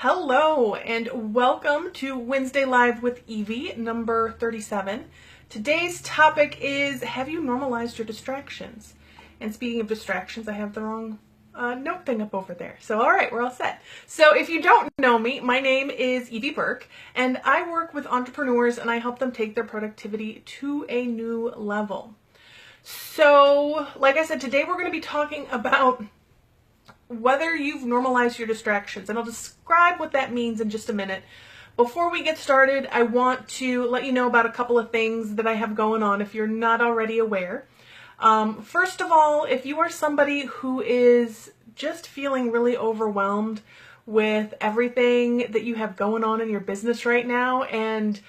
Hello and welcome to Wednesday Live with Evie, number 37. Today's topic is, have you normalized your distractions? And speaking of distractions, I have the wrong note thing up over there. So all right, we're all set. So if you don't know me, my name is Evie Burke, and I work with entrepreneurs and I help them take their productivity to a new level. So like I said, today we're going to be talking about whether you've normalized your distractions, and I'll describe what that means in just a minute. Before we get started, I want to let you know about a couple of things that I have going on if you're not already aware. First of all, if you are somebody who is just feeling really overwhelmed with everything that you have going on in your business right now, and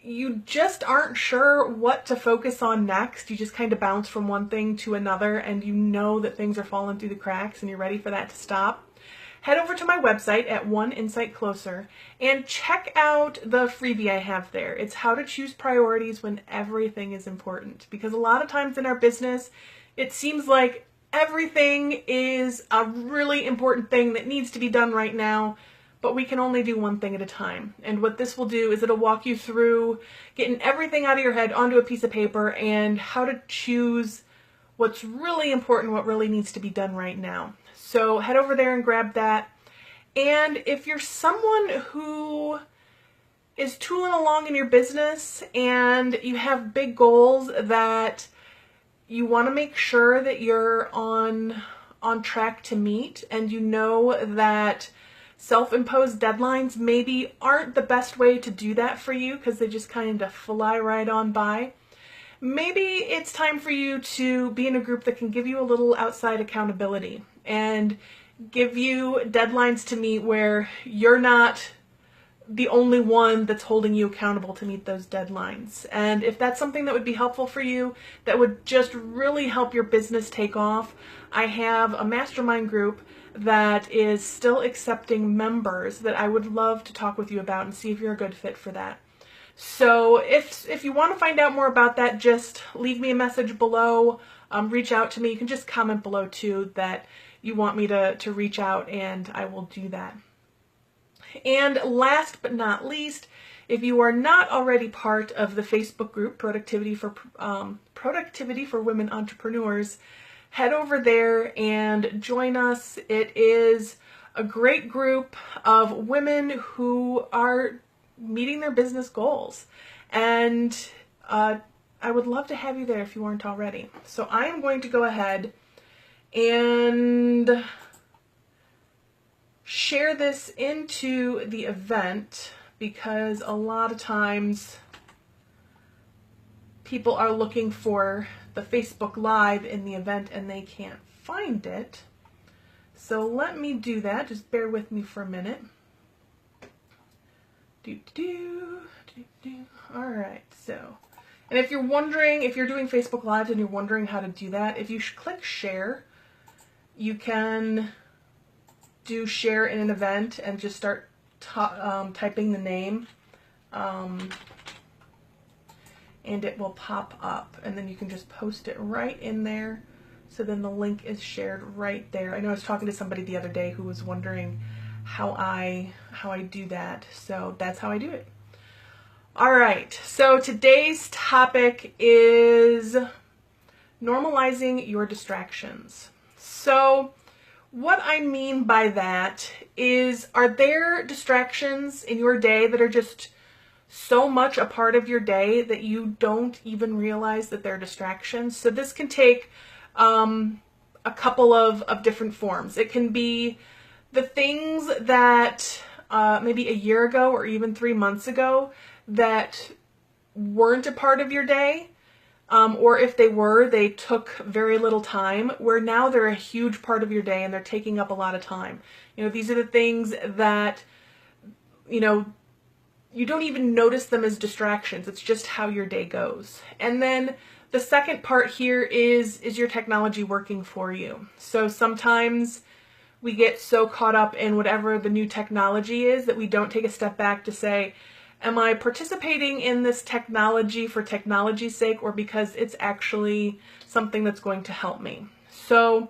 you just aren't sure what to focus on next, you just kind of bounce from one thing to another, and you know that things are falling through the cracks and you're ready for that to stop, head over to my website at One Insight Closer and check out the freebie I have there. It's how to choose priorities when everything is important. Because a lot of times in our business, it seems like everything is a really important thing that needs to be done right now, but we can only do one thing at a time. And what this will do is it'll walk you through getting everything out of your head onto a piece of paper and how to choose what's really important, what really needs to be done right now. So head over there and grab that. And if you're someone who is tooling along in your business and you have big goals that you want to make sure that you're on track to meet, and you know that self-imposed deadlines maybe aren't the best way to do that for you because they just kind of fly right on by, maybe it's time for you to be in a group that can give you a little outside accountability and give you deadlines to meet where you're not the only one that's holding you accountable to meet those deadlines. And if that's something that would be helpful for you, that would just really help your business take off, I have a mastermind group that is still accepting members that I would love to talk with you about and see if you're a good fit for that. So if you want to find out more about that, just leave me a message below, reach out to me. You can just comment below too that you want me to reach out, and I will do that. And last but not least, if you are not already part of the Facebook group Productivity for Women Entrepreneurs, head over there and join us. It is a great group of women who are meeting their business goals, and I would love to have you there if you weren't already. So I am going to go ahead and share this into the event, because a lot of times people are looking for the Facebook Live in the event and they can't find it. So let me do that. Just bear with me for a minute. All right, so, and if you're wondering, if you're doing Facebook Live and you're wondering how to do that, if you click share, you can do share in an event and just start typing the name, and it will pop up, and then you can just post it right in there, so then the link is shared right there. I know I was talking to somebody the other day who was wondering how I do that, so that's how I do it. All right, so today's topic is normalizing your distractions. So what I mean by that is, are there distractions in your day that are just so much a part of your day that you don't even realize that they're distractions? So this can take a couple of different forms. It can be the things that maybe a year ago or even 3 months ago that weren't a part of your day. Or if they were, they took very little time, where now they're a huge part of your day and they're taking up a lot of time. You know, these are the things that, you know, you don't even notice them as distractions. It's just how your day goes. And then the second part here is your technology working for you? So sometimes we get so caught up in whatever the new technology is that we don't take a step back to say, am I participating in this technology for technology's sake, or because it's actually something that's going to help me? So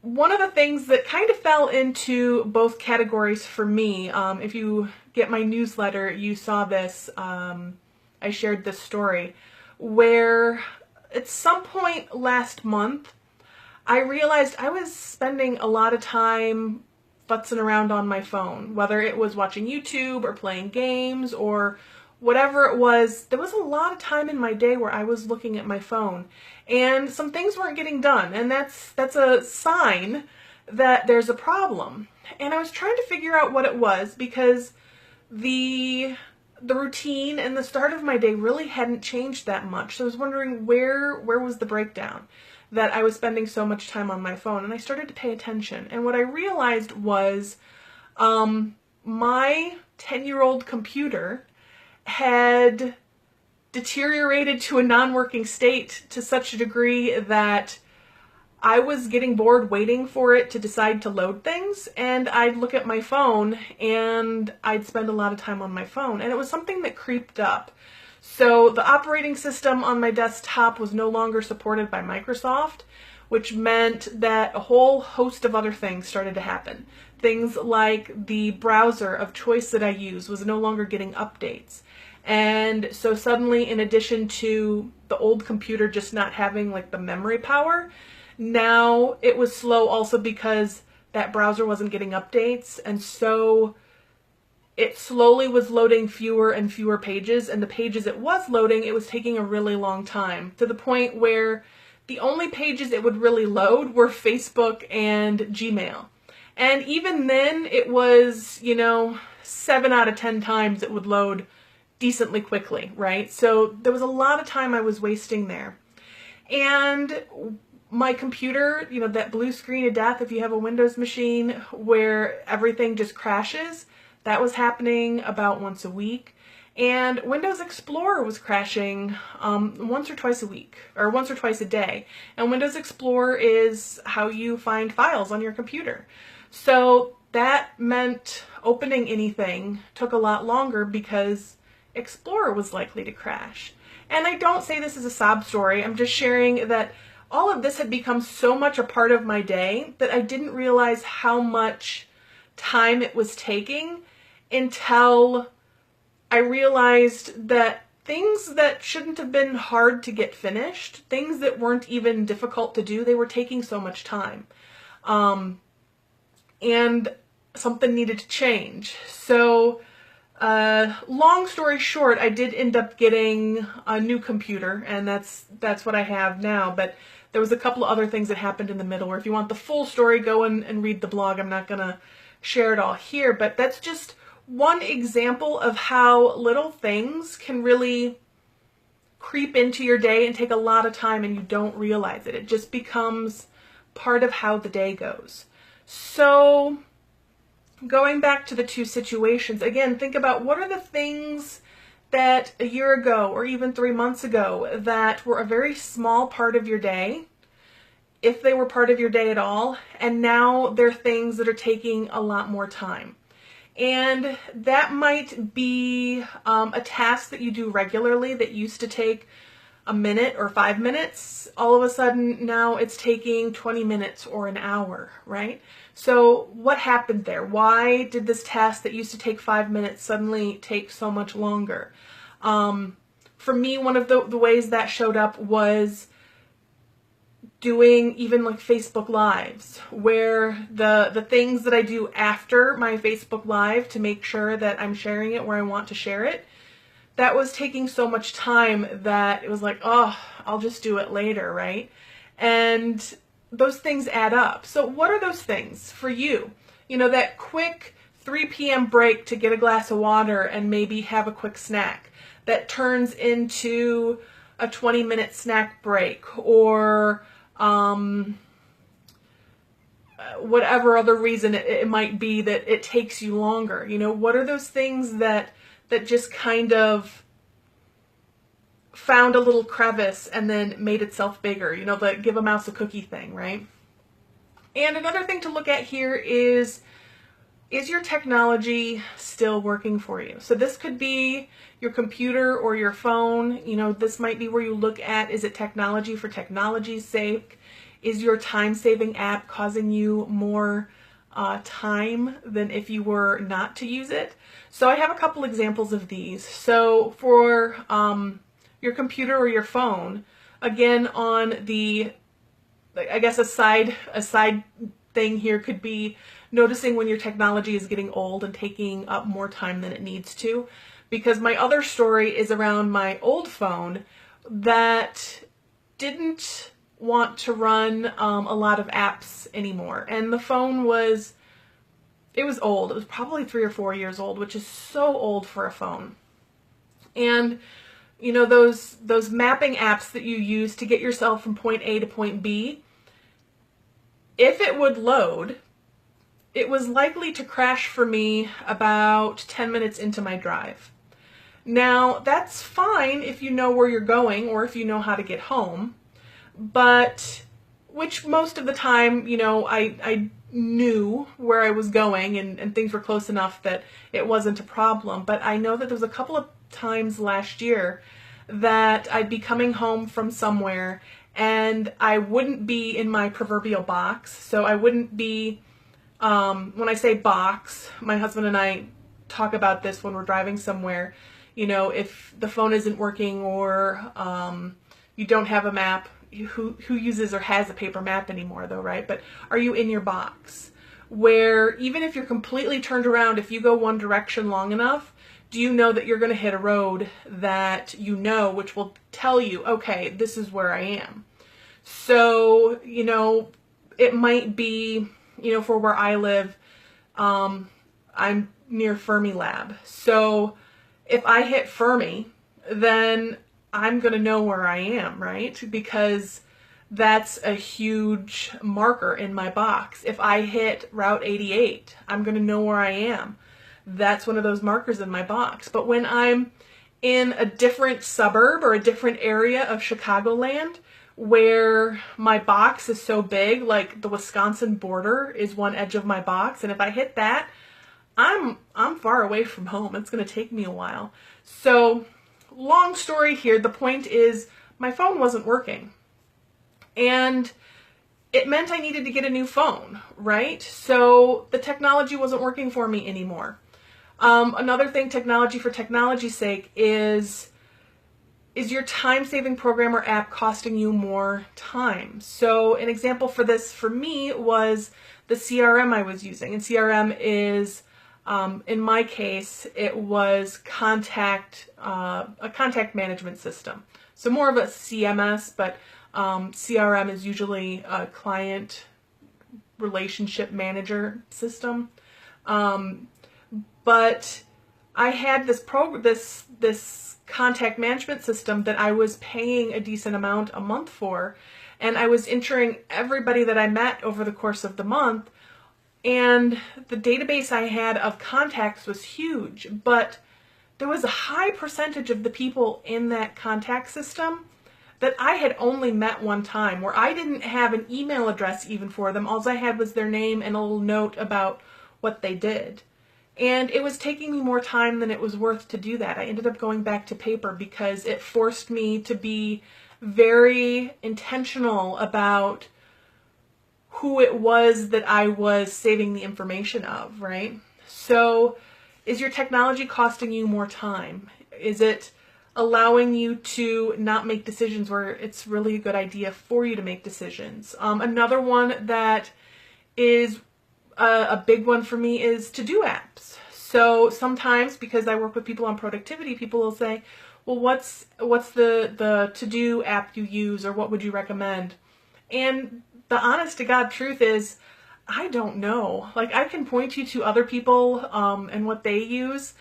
one of the things that kind of fell into both categories for me, if you get my newsletter, you saw this, I shared this story, where at some point last month, I realized I was spending a lot of time futzing around on my phone, whether it was watching YouTube or playing games or whatever it was. There was a lot of time in my day where I was looking at my phone and some things weren't getting done, and that's a sign that there's a problem. And I was trying to figure out what it was because the routine and the start of my day really hadn't changed that much. So I was wondering where was the breakdown that I was spending so much time on my phone, and I started to pay attention. And what I realized was my 10-year-old computer had deteriorated to a non-working state to such a degree that I was getting bored waiting for it to decide to load things, and I'd look at my phone and I'd spend a lot of time on my phone, and it was something that creeped up. So the operating system on my desktop was no longer supported by Microsoft, which meant that a whole host of other things started to happen. Things like the browser of choice that I use was no longer getting updates. And so suddenly, in addition to the old computer just not having like the memory power, now it was slow also because that browser wasn't getting updates. And so it slowly was loading fewer and fewer pages, and the pages it was loading, it was taking a really long time, to the point where the only pages it would really load were Facebook and Gmail. And even then, it was, 7 out of 10 times it would load decently quickly, right? So there was a lot of time I was wasting there. And my computer, that blue screen of death, if you have a Windows machine where everything just crashes, that was happening about once a week. And Windows Explorer was crashing once or twice a week, or once or twice a day. And Windows Explorer is how you find files on your computer. So that meant opening anything took a lot longer because Explorer was likely to crash. And I don't say this as a sob story, I'm just sharing that all of this had become so much a part of my day that I didn't realize how much time it was taking until I realized that things that shouldn't have been hard to get finished, things that weren't even difficult to do, they were taking so much time. And something needed to change. So, long story short, I did end up getting a new computer, and that's what I have now, but there was a couple of other things that happened in the middle where if you want the full story, go and read the blog. I'm not going to share it all here, but that's just one example of how little things can really creep into your day and take a lot of time and you don't realize it. It just becomes part of how the day goes. So going back to the two situations, again, think about what are the things that a year ago or even 3 months ago that were a very small part of your day, if they were part of your day at all, and now they're things that are taking a lot more time. And that might be a task that you do regularly that used to take a minute or 5 minutes. All of a sudden now it's taking 20 minutes or an hour, right? So what happened there? Why did this task that used to take 5 minutes suddenly take so much longer? For me, one of the ways that showed up was doing even like Facebook Lives, where the things that I do after my Facebook Live to make sure that I'm sharing it where I want to share it, that was taking so much time that it was like, oh, I'll just do it later, right? And those things add up. So what are those things for you? That quick 3 p.m. break to get a glass of water and maybe have a quick snack that turns into a 20-minute snack break, or whatever other reason it might be that it takes you longer. What are those things that just kind of found a little crevice and then made itself bigger? The give a mouse a cookie thing, right? And another thing to look at here is your technology still working for you? So this could be your computer or your phone. This might be where you look at, is it technology for technology's sake? Is your time-saving app causing you more time than if you were not to use it? So I have a couple examples of these. So for your computer or your phone, again, on the, I guess a side thing here could be noticing when your technology is getting old and taking up more time than it needs to. Because my other story is around my old phone that didn't want to run a lot of apps anymore. And the phone was, it was old. It was probably 3 or 4 years old, which is so old for a phone. And you know, those mapping apps that you use to get yourself from point A to point B, if it would load, it was likely to crash for me about 10 minutes into my drive. Now, that's fine if you know where you're going or if you know how to get home, but which most of the time, you know, I knew where I was going and things were close enough that it wasn't a problem. But I know that there was a couple of times last year that I'd be coming home from somewhere and I wouldn't be in my proverbial box. So I wouldn't be, when I say box, my husband and I talk about this when we're driving somewhere. You know, if the phone isn't working or you don't have a map, who uses or has a paper map anymore though, right? But are you in your box? Where even if you're completely turned around, if you go one direction long enough, do you know that you're going to hit a road that you know, which will tell you, okay, this is where I am. So, you know, it might be, you know, for where I live, I'm near Fermilab. So if I hit Fermi, then I'm going to know where I am, right? Because that's a huge marker in my box. If I hit Route 88, I'm going to know where I am. That's one of those markers in my box. But when I'm in a different suburb or a different area of Chicagoland where my box is so big, like the Wisconsin border is one edge of my box, and if I hit that, I'm far away from home. It's going to take me a while. So, long story here, the point is my phone wasn't working. And it meant I needed to get a new phone, right? So the technology wasn't working for me anymore. Another thing, technology for technology's sake, is your time-saving program or app costing you more time? So an example for this for me was the CRM I was using. And CRM is, in my case, it was a contact management system. So more of a CMS, but CRM is usually a client relationship manager system. But I had this contact management system that I was paying a decent amount a month for, and I was entering everybody that I met over the course of the month, and the database I had of contacts was huge, but there was a high percentage of the people in that contact system that I had only met one time, where I didn't have an email address even for them. All I had was their name and a little note about what they did. And it was taking me more time than it was worth to do that. I ended up going back to paper because it forced me to be very intentional about who it was that I was saving the information of, right? So, is your technology costing you more time? Is it allowing you to not make decisions where it's really a good idea for you to make decisions? Another one that is a big one for me is to-do apps. So sometimes, because I work with people on productivity, people will say, well, what's the to-do app you use, or what would you recommend? And the honest to God truth is, I don't know. Like, I can point you to other people and what they use,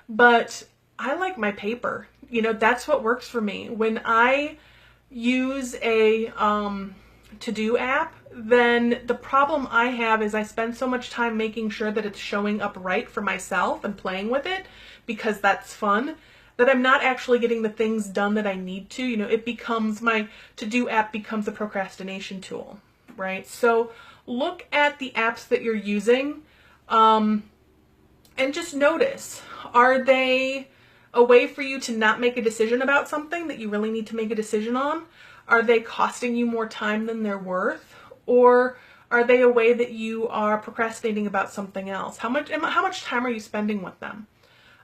but I like my paper. You know, that's what works for me. When I use a to-do app, then the problem I have is I spend so much time making sure that it's showing up right for myself and playing with it, because that's fun, that I'm not actually getting the things done that I need to. You know, it becomes, my to-do app becomes a procrastination tool, right? So look at the apps that you're using and just notice, are they a way for you to not make a decision about something that you really need to make a decision on? Are they costing you more time than they're worth? Or are they a way that you are procrastinating about something else? How much time are you spending with them?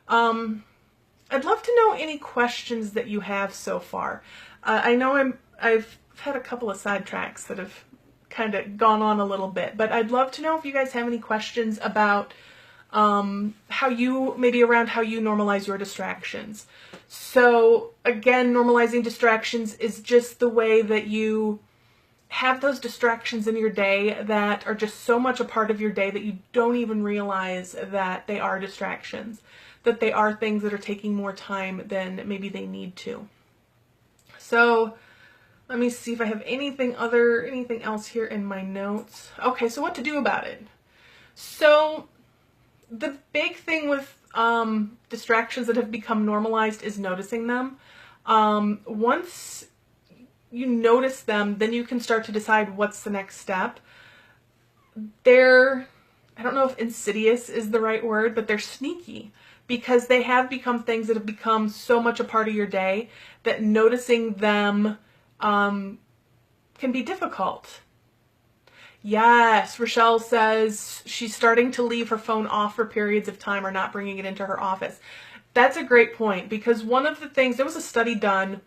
I'd love to know any questions that you have so far. I know I've had a couple of sidetracks that have kind of gone on a little bit, but I'd love to know if you guys have any questions about how you normalize your distractions. So again, normalizing distractions is just the way that you have those distractions in your day that are just so much a part of your day that you don't even realize that they are distractions, that they are things that are taking more time than maybe they need to. So let me see if I have anything else here in my notes. Okay, so what to do about it? So the big thing with distractions that have become normalized is noticing them. Once you notice them, then you can start to decide what's the next step. I don't know if insidious is the right word, but they're sneaky because they have become things that have become so much a part of your day that noticing them can be difficult. Yes, Rochelle says she's starting to leave her phone off for periods of time or not bringing it into her office. That's a great point, because one of the things, there was a study done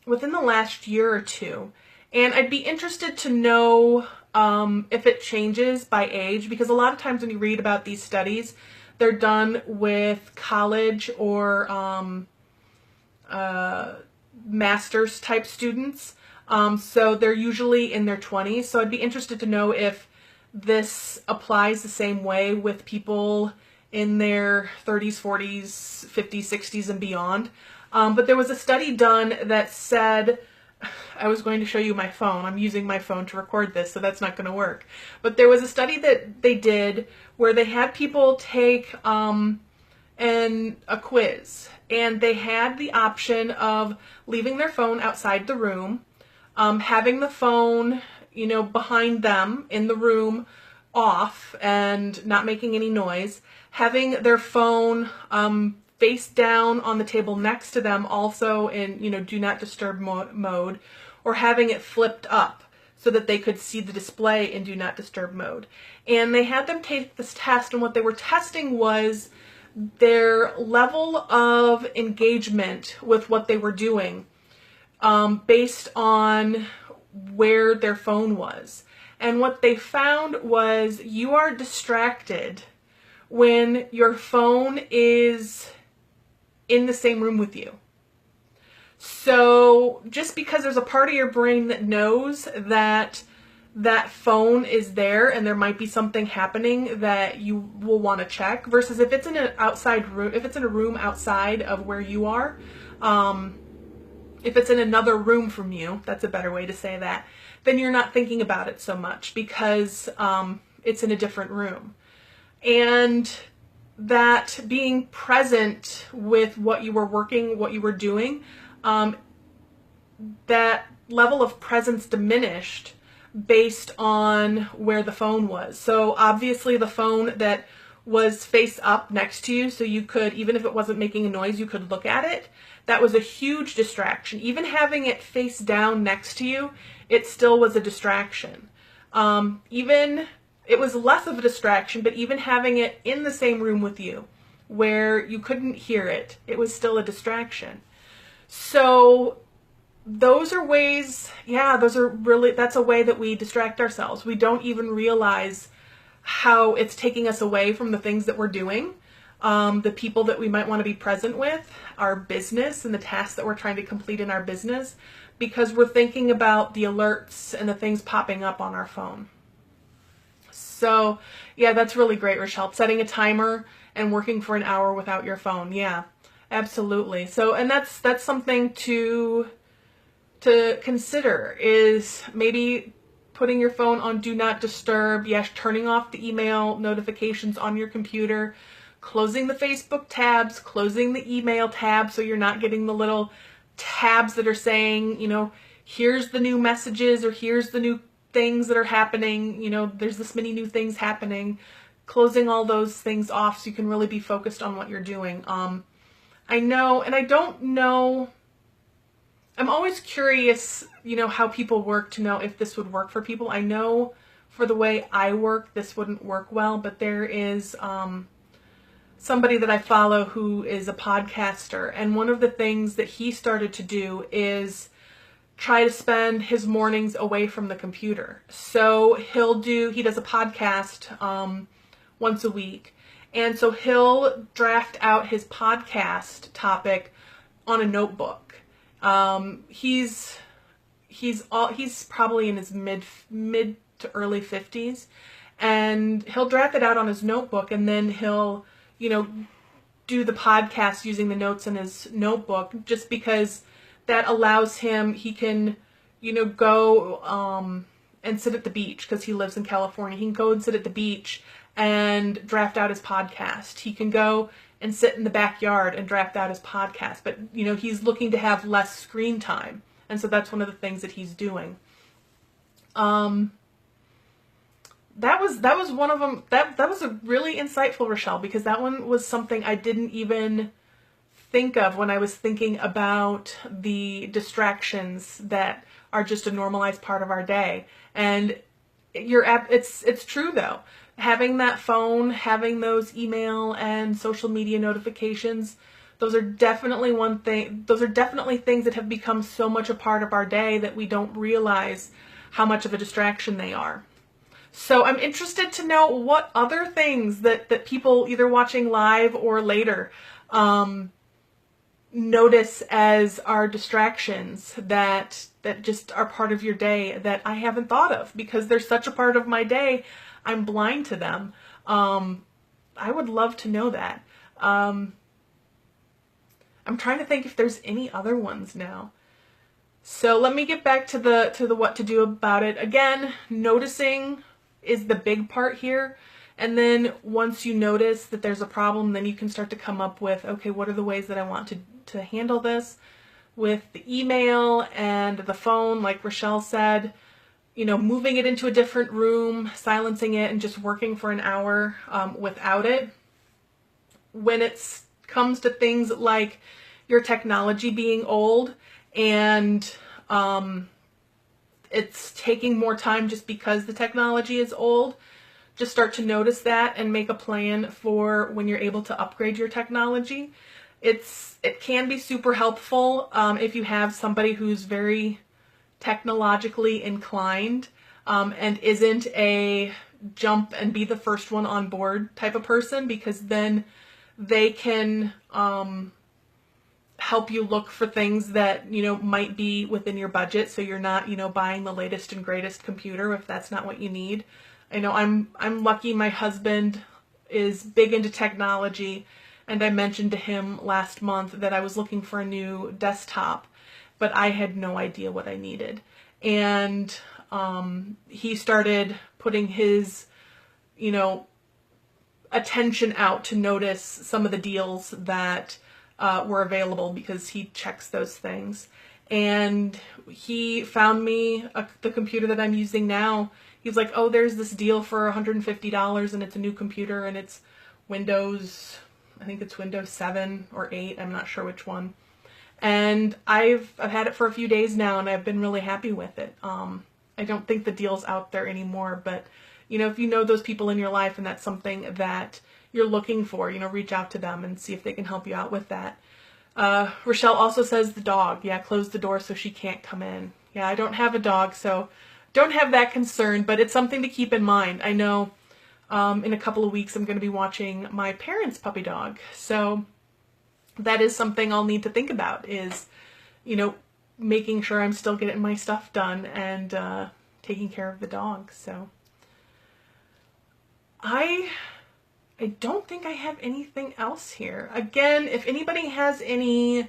within the last year or two, and I'd be interested to know if it changes by age, because a lot of times when you read about these studies, they're done with college or master's type students. So they're usually in their 20s. So I'd be interested to know if this applies the same way with people in their 30s, 40s, 50s, 60s, and beyond. But there was a study done that said, I was going to show you my phone. I'm using my phone to record this, so that's not going to work. But there was a study that they did where they had people take a quiz, and they had the option of leaving their phone outside the room, having the phone, behind them in the room off and not making any noise, having their phone face down on the table next to them, also in, do not disturb mode, or having it flipped up so that they could see the display in do not disturb mode. And they had them take this test, and what they were testing was their level of engagement with what they were doing based on where their phone was. And what they found was you are distracted when your phone is in the same room with you. So just because there's a part of your brain that knows that that phone is there and there might be something happening that you will want to check, versus if it's in an outside room, if it's in a room outside of where you are, if it's in another room from you, that's a better way to say that, then you're not thinking about it so much because it's in a different room. And that being present with what you were working, what you were doing, that level of presence diminished based on where the phone was. So obviously the phone that was face up next to you, so you could, even if it wasn't making a noise, you could look at it. That was a huge distraction. Even having it face down next to you, it still was a distraction. It was less of a distraction, but even having it in the same room with you, where you couldn't hear it, it was still a distraction. So those are ways, that's a way that we distract ourselves. We don't even realize how it's taking us away from the things that we're doing, the people that we might want to be present with, our business and the tasks that we're trying to complete in our business, because we're thinking about the alerts and the things popping up on our phone. So yeah, that's really great, Rochelle. Setting a timer and working for an hour without your phone. Yeah, absolutely. So, and that's something to consider, is maybe putting your phone on do not disturb. Yes, turning off the email notifications on your computer, closing the Facebook tabs, closing the email tabs so you're not getting the little tabs that are saying, here's the new messages or here's the new things that are happening, there's this many new things happening. Closing all those things off so you can really be focused on what you're doing. I know, and I don't know I'm always curious, how people work to know if this would work for people. I know for the way I work, this wouldn't work well, but there is somebody that I follow who is a podcaster, and one of the things that he started to do is try to spend his mornings away from the computer. So he does a podcast once a week, and so he'll draft out his podcast topic on a notebook. He's probably in his mid to early 50s, and he'll draft it out on his notebook, and then he'll do the podcast using the notes in his notebook, just because that allows him, he can, go and sit at the beach, because he lives in California. He can go and sit at the beach and draft out his podcast. He can go and sit in the backyard and draft out his podcast. But, he's looking to have less screen time. And so that's one of the things that he's doing. That was one of them. That was a really insightful, Rochelle, because that one was something I didn't even think of when I was thinking about the distractions that are just a normalized part of our day. And it's true though. Having that phone, having those email and social media notifications, those are definitely things that have become so much a part of our day that we don't realize how much of a distraction they are. So I'm interested to know what other things that people either watching live or later notice as our distractions that just are part of your day that I haven't thought of, because they're such a part of my day. I'm blind to them. I would love to know that. I'm trying to think if there's any other ones now. So let me get back to the what to do about it. Again, noticing is the big part here. And then once you notice that there's a problem, then you can start to come up with, okay, what are the ways that I want to handle this? With the email and the phone, like Rochelle said, moving it into a different room, silencing it, and just working for an hour without it. When it comes to things like your technology being old and it's taking more time just because the technology is old, just start to notice that and make a plan for when you're able to upgrade your technology. It can be super helpful if you have somebody who's very technologically inclined and isn't a jump and be the first one on board type of person, because then they can help you look for things that might be within your budget, so you're not buying the latest and greatest computer if that's not what you need. I know I'm lucky my husband is big into technology, and I mentioned to him last month that I was looking for a new desktop, but I had no idea what I needed. And he started putting his attention out to notice some of the deals that were available, because he checks those things. And he found me the computer that I'm using now. He's like, oh, there's this deal for $150 and it's a new computer and it's Windows, I think it's Windows 7 or 8, I'm not sure which one. And I've had it for a few days now and I've been really happy with it. I don't think the deal's out there anymore, but if you know those people in your life and that's something that you're looking for, reach out to them and see if they can help you out with that. Rochelle also says the dog. Yeah, close the door so she can't come in. Yeah, I don't have a dog, so don't have that concern, but it's something to keep in mind. I know in a couple of weeks I'm going to be watching my parents' puppy dog, so that is something I'll need to think about, is, making sure I'm still getting my stuff done and taking care of the dog. So I don't think I have anything else here. Again, if anybody has any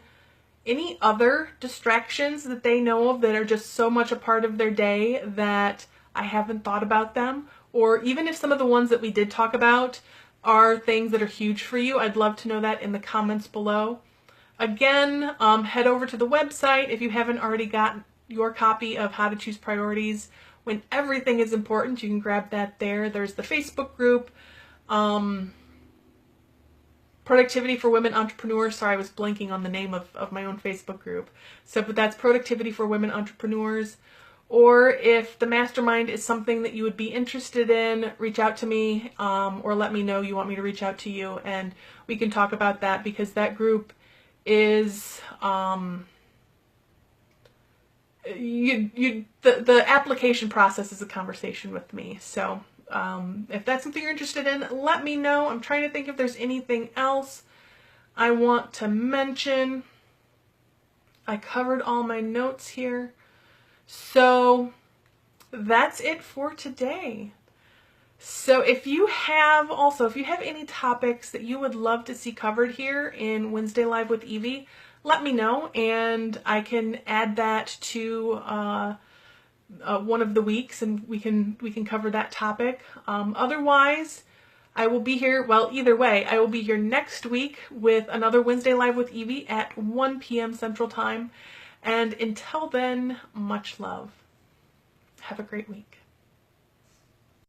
other distractions that they know of that are just so much a part of their day that I haven't thought about them, or even if some of the ones that we did talk about are things that are huge for you, I'd love to know that in the comments below. Again, head over to the website if you haven't already got your copy of How to Choose Priorities When Everything is Important. You can grab that there. There's the Facebook group. Productivity for Women Entrepreneurs. Sorry, I was blanking on the name of my own Facebook group. So, but that's Productivity for Women Entrepreneurs. Or if the mastermind is something that you would be interested in, reach out to me, or let me know you want me to reach out to you, and we can talk about that, because that group is the application process is a conversation with me. So if that's something you're interested in, let me know. I'm trying to think if there's anything else I want to mention. I covered all my notes here. So that's it for today. So if you have any topics that you would love to see covered here in Wednesday Live with Evie, let me know, and I can add that to one of the weeks, and we can cover that topic. Otherwise, I will be here, well, either way, I will be here next week with another Wednesday Live with Evie at 1 p.m. Central Time. And until then, much love. Have a great week.